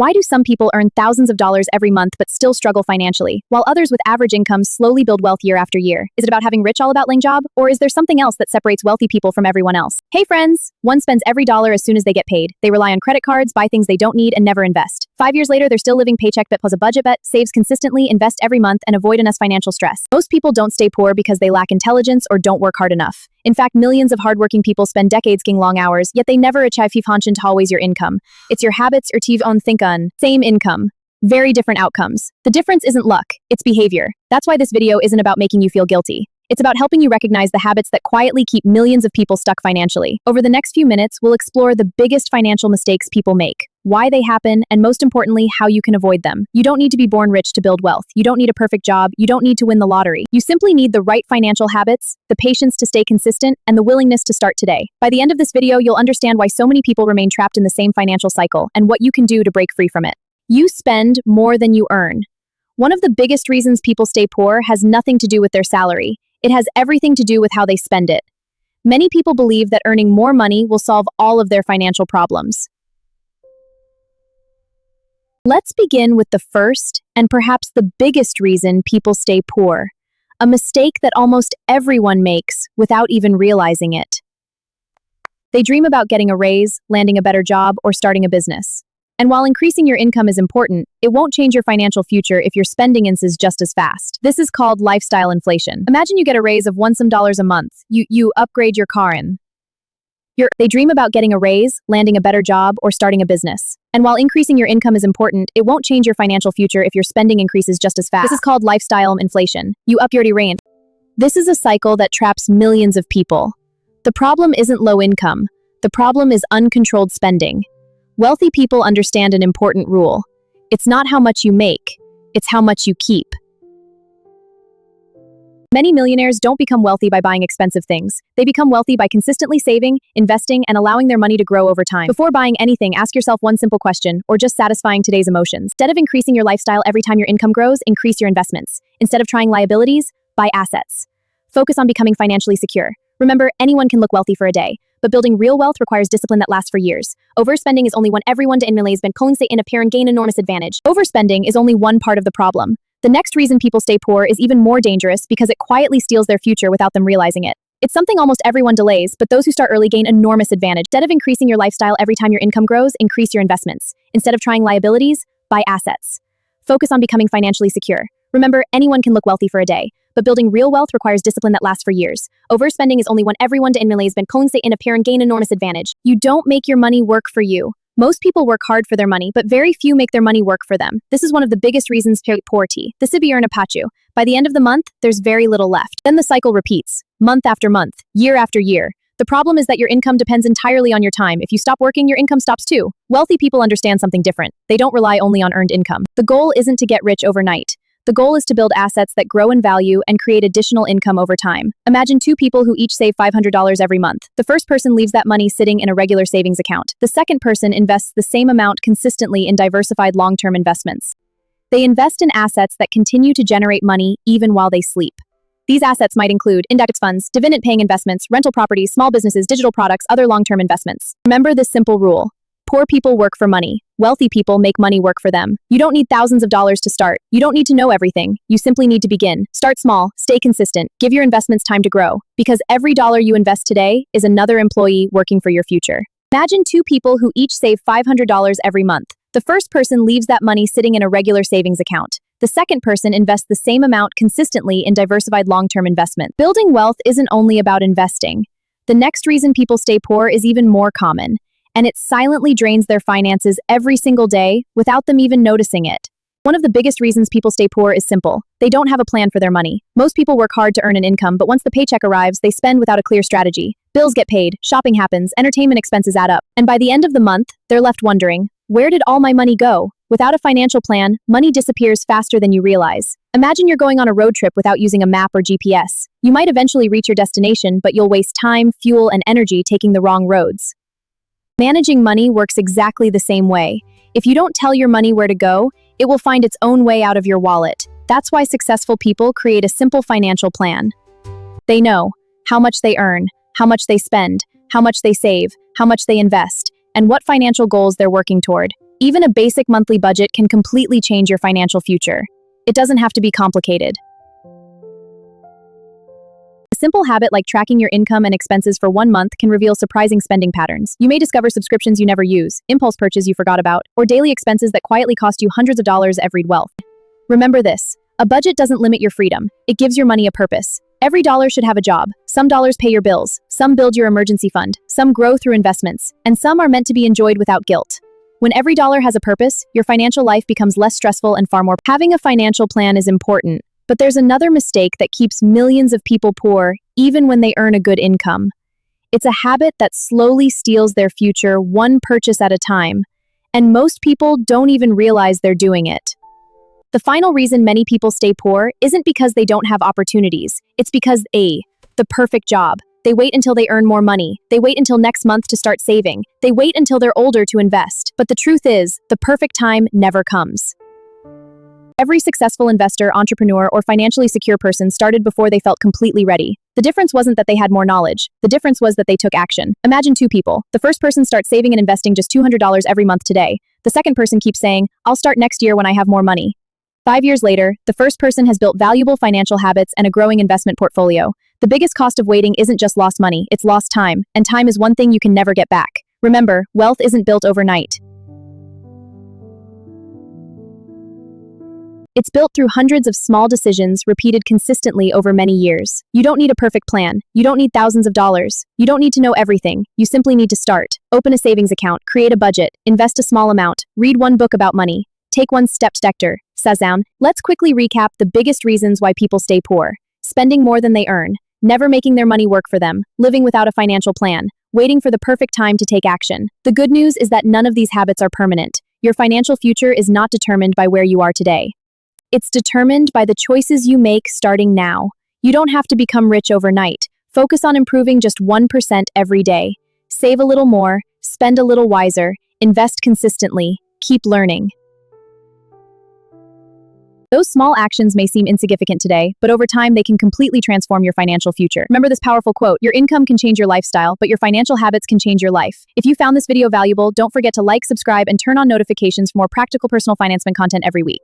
Why do some people earn thousands of dollars every month but still struggle financially, while others with average incomes slowly build wealth year after year? Is it about having rich all about laying job, or is there something else that separates wealthy people from everyone else? Hey friends! One spends every dollar as soon as they get paid. They rely on credit cards, buy things they don't need, and never invest. 5 years later, they're still living paycheck bet plus a budget bet, saves consistently, invest every month, and avoid enough financial stress. Most people don't stay poor because they lack intelligence or don't work hard enough. In fact, millions of hardworking people spend decades getting long hours, yet they never achieve hanchen to always your income. It's your habits or tiv on think on. Same income. Very different outcomes. The difference isn't luck, it's behavior. That's why this video isn't about making you feel guilty. It's about helping you recognize the habits that quietly keep millions of people stuck financially. Over the next few minutes, we'll explore the biggest financial mistakes people make, why they happen, and most importantly, how you can avoid them. You don't need to be born rich to build wealth. You don't need a perfect job. You don't need to win the lottery. You simply need the right financial habits, the patience to stay consistent, and the willingness to start today. By the end of this video, you'll understand why so many people remain trapped in the same financial cycle and what you can do to break free from it. You spend more than you earn. One of the biggest reasons people stay poor has nothing to do with their salary. It has everything to do with how they spend it. Many people believe that earning more money will solve all of their financial problems. Let's begin with the first and perhaps the biggest reason people stay poor, a mistake that almost everyone makes without even realizing it. They dream about getting a raise, landing a better job, or starting a business. And while increasing your income is important, it won't change your financial future if your spending is just as fast. This is called lifestyle inflation. Imagine you get a raise of some dollars a month. You upgrade your car and they dream about getting a raise, landing a better job, or starting a business. And while increasing your income is important, it won't change your financial future if your spending increases just as fast. This is called lifestyle inflation. You up your range. This is a cycle that traps millions of people. The problem isn't low income. The problem is uncontrolled spending. Wealthy people understand an important rule. It's not how much you make, it's how much you keep. Many millionaires don't become wealthy by buying expensive things. They become wealthy by consistently saving, investing, and allowing their money to grow over time. Before buying anything, ask yourself one simple question, or just satisfying today's emotions. Instead of increasing your lifestyle every time your income grows, increase your investments. Instead of trying liabilities, buy assets. Focus on becoming financially secure. Remember, anyone can look wealthy for a day, but building real wealth requires discipline that lasts for years. Overspending is only when everyone to has been calling say in appear and gain enormous advantage. Overspending is only one part of the problem. The next reason people stay poor is even more dangerous because it quietly steals their future without them realizing it. It's something almost everyone delays, but those who start early gain enormous advantage. Instead of increasing your lifestyle every time your income grows, increase your investments. Instead of trying liabilities, buy assets. Focus on becoming financially secure. Remember, anyone can look wealthy for a day, but building real wealth requires discipline that lasts for years. Overspending is only when everyone to has been calling say in appear and gain enormous advantage. You don't make your money work for you. Most people work hard for their money, but very few make their money work for them. This is one of the biggest reasons poverty. The Sibirin Apachu. By the end of the month, there's very little left. Then the cycle repeats, month after month, year after year. The problem is that your income depends entirely on your time. If you stop working, your income stops too. Wealthy people understand something different. They don't rely only on earned income. The goal isn't to get rich overnight. The goal is to build assets that grow in value and create additional income over time. Imagine two people who each save $500 every month. The first person leaves that money sitting in a regular savings account. The second person invests the same amount consistently in diversified long-term investments. They invest in assets that continue to generate money even while they sleep. These assets might include index funds, dividend-paying investments, rental properties, small businesses, digital products, other long-term investments. Remember this simple rule. Poor people work for money. Wealthy people make money work for them. You don't need thousands of dollars to start. You don't need to know everything. You simply need to begin. Start small, stay consistent, give your investments time to grow. Because every dollar you invest today is another employee working for your future. Imagine two people who each save $500 every month. The first person leaves that money sitting in a regular savings account. The second person invests the same amount consistently in diversified long-term investment. Building wealth isn't only about investing. The next reason people stay poor is even more common, and it silently drains their finances every single day without them even noticing it. One of the biggest reasons people stay poor is simple. They don't have a plan for their money. Most people work hard to earn an income, but once the paycheck arrives, they spend without a clear strategy. Bills get paid, shopping happens, entertainment expenses add up. And by the end of the month, they're left wondering, where did all my money go? Without a financial plan, money disappears faster than you realize. Imagine you're going on a road trip without using a map or GPS. You might eventually reach your destination, but you'll waste time, fuel, and energy taking the wrong roads. Managing money works exactly the same way. If you don't tell your money where to go, it will find its own way out of your wallet. That's why successful people create a simple financial plan. They know how much they earn, how much they spend, how much they save, how much they invest, and what financial goals they're working toward. Even a basic monthly budget can completely change your financial future. It doesn't have to be complicated. A simple habit like tracking your income and expenses for 1 month can reveal surprising spending patterns. You may discover subscriptions you never use, impulse purchases you forgot about, or daily expenses that quietly cost you hundreds of dollars every wealth. Remember this: a budget doesn't limit your freedom, it gives your money a purpose. Every dollar should have a job. Some dollars pay your bills, some build your emergency fund, some grow through investments, and some are meant to be enjoyed without guilt. When every dollar has a purpose, your financial life becomes less stressful and far more. Having a financial plan is important, but there's another mistake that keeps millions of people poor even when they earn a good income. It's a habit that slowly steals their future one purchase at a time, and most people don't even realize they're doing it. The final reason many people stay poor isn't because they don't have opportunities. It's because the perfect job. They wait until they earn more money. They wait until next month to start saving. They wait until they're older to invest. But the truth is, the perfect time never comes. Every successful investor, entrepreneur, or financially secure person started before they felt completely ready. The difference wasn't that they had more knowledge. The difference was that they took action. Imagine two people. The first person starts saving and investing just $200 every month today. The second person keeps saying, "I'll start next year when I have more money." 5 years later, the first person has built valuable financial habits and a growing investment portfolio. The biggest cost of waiting isn't just lost money, it's lost time, and time is one thing you can never get back. Remember, wealth isn't built overnight. It's built through hundreds of small decisions repeated consistently over many years. You don't need a perfect plan. You don't need thousands of dollars. You don't need to know everything. You simply need to start. Open a savings account, create a budget, invest a small amount, read one book about money, take one step. Dr. Sazan, let's quickly recap the biggest reasons why people stay poor. Spending more than they earn, never making their money work for them, living without a financial plan, waiting for the perfect time to take action. The good news is that none of these habits are permanent. Your financial future is not determined by where you are today. It's determined by the choices you make starting now. You don't have to become rich overnight. Focus on improving just 1% every day. Save a little more, spend a little wiser, invest consistently, keep learning. Those small actions may seem insignificant today, but over time they can completely transform your financial future. Remember this powerful quote: your income can change your lifestyle, but your financial habits can change your life. If you found this video valuable, don't forget to like, subscribe, and turn on notifications for more practical personal finance content every week.